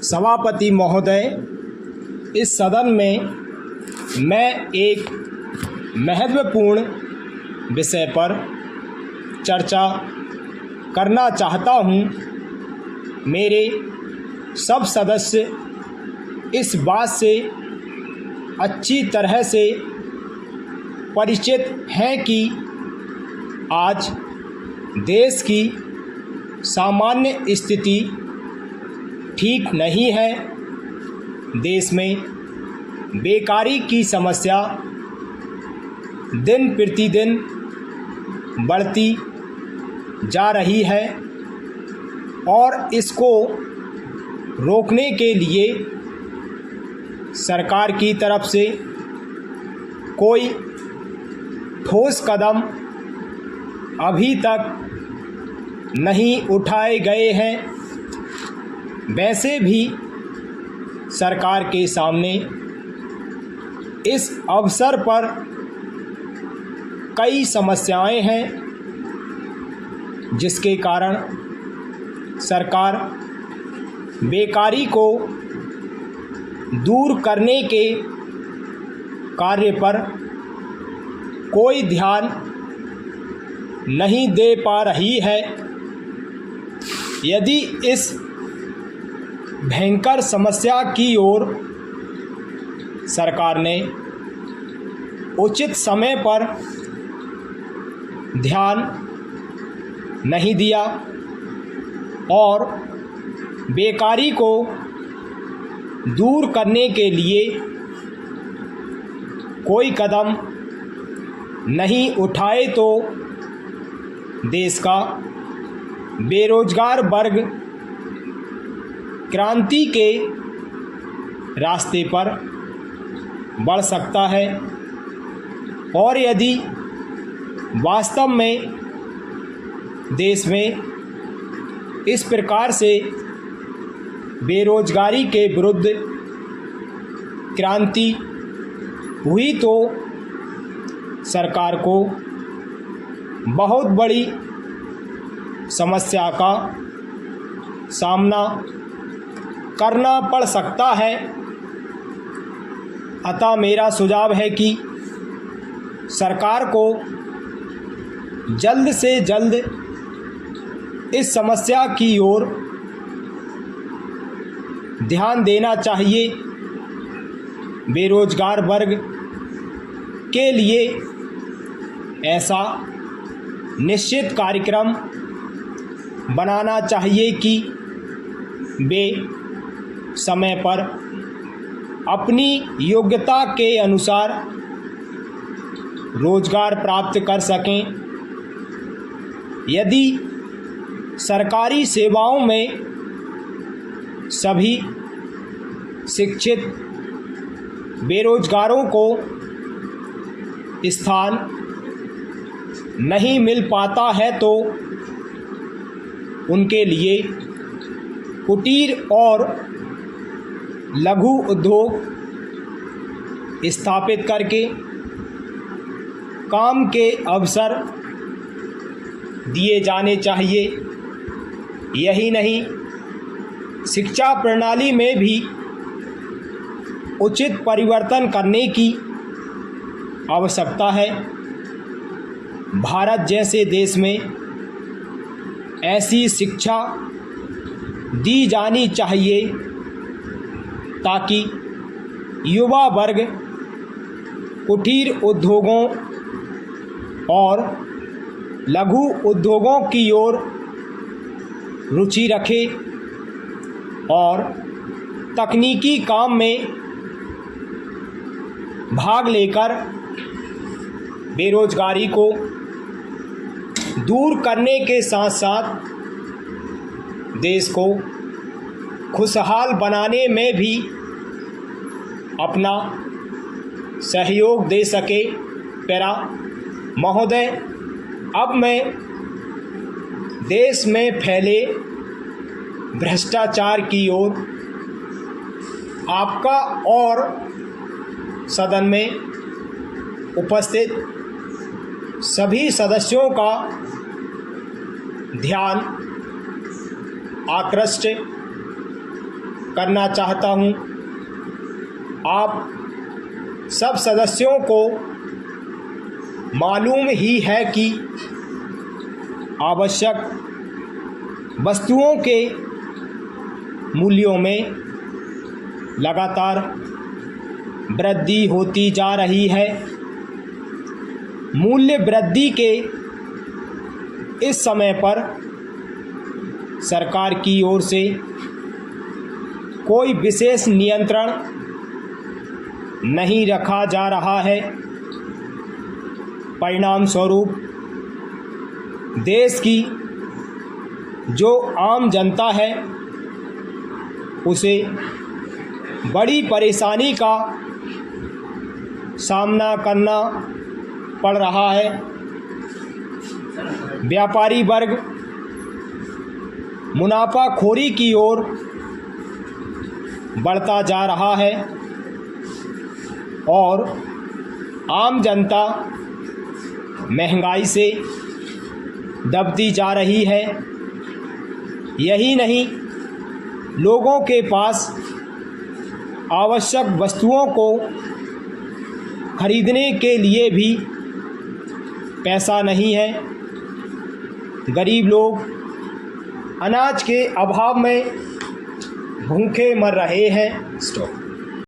सभापति महोदय, इस सदन में मैं एक महत्वपूर्ण विषय पर चर्चा करना चाहता हूं। मेरे सब सदस्य इस बात से अच्छी तरह से परिचित हैं कि आज देश की सामान्य स्थिति ठीक नहीं है। देश में बेकारी की समस्या दिन प्रतिदिन बढ़ती जा रही है और इसको रोकने के लिए सरकार की तरफ से कोई ठोस कदम अभी तक नहीं उठाए गए हैं। वैसे भी सरकार के सामने इस अवसर पर कई समस्याएं हैं, जिसके कारण सरकार बेकारी को दूर करने के कार्य पर कोई ध्यान नहीं दे पा रही है। यदि इस भयंकर समस्या की ओर सरकार ने उचित समय पर ध्यान नहीं दिया और बेकारी को दूर करने के लिए कोई कदम नहीं उठाए तो देश का बेरोजगार वर्ग क्रांति के रास्ते पर बढ़ सकता है। और यदि वास्तव में देश में इस प्रकार से बेरोजगारी के विरुद्ध क्रांति हुई तो सरकार को बहुत बड़ी समस्या का सामना करना पड़ सकता है। अतः मेरा सुझाव है कि सरकार को जल्द से जल्द इस समस्या की ओर ध्यान देना चाहिए। बेरोजगार वर्ग के लिए ऐसा निश्चित कार्यक्रम बनाना चाहिए कि वे समय पर अपनी योग्यता के अनुसार रोजगार प्राप्त कर सकें। यदि सरकारी सेवाओं में सभी शिक्षित बेरोजगारों को स्थान नहीं मिल पाता है तो उनके लिए कुटीर और लघु उद्योग स्थापित करके काम के अवसर दिए जाने चाहिए। यही नहीं, शिक्षा प्रणाली में भी उचित परिवर्तन करने की आवश्यकता है। भारत जैसे देश में ऐसी शिक्षा दी जानी चाहिए ताकि युवा वर्ग कुटीर उद्योगों और लघु उद्योगों की ओर रुचि रखे और तकनीकी काम में भाग लेकर बेरोजगारी को दूर करने के साथ साथ देश को खुशहाल बनाने में भी अपना सहयोग दे सके। पैरा महोदय, अब मैं देश में फैले भ्रष्टाचार की ओर आपका और सदन में उपस्थित सभी सदस्यों का ध्यान आकृष्ट करना चाहता हूं। आप सब सदस्यों को मालूम ही है कि आवश्यक वस्तुओं के मूल्यों में लगातार वृद्धि होती जा रही है। मूल्य वृद्धि के इस समय पर सरकार की ओर से कोई विशेष नियंत्रण नहीं रखा जा रहा है। परिणाम स्वरूप देश की जो आम जनता है उसे बड़ी परेशानी का सामना करना पड़ रहा है। व्यापारी वर्ग मुनाफाखोरी की ओर बढ़ता जा रहा है और आम जनता महंगाई से दबती जा रही है। यही नहीं, लोगों के पास आवश्यक वस्तुओं को खरीदने के लिए भी पैसा नहीं है। गरीब लोग अनाज के अभाव में भूखे मर रहे हैं। स्टॉप।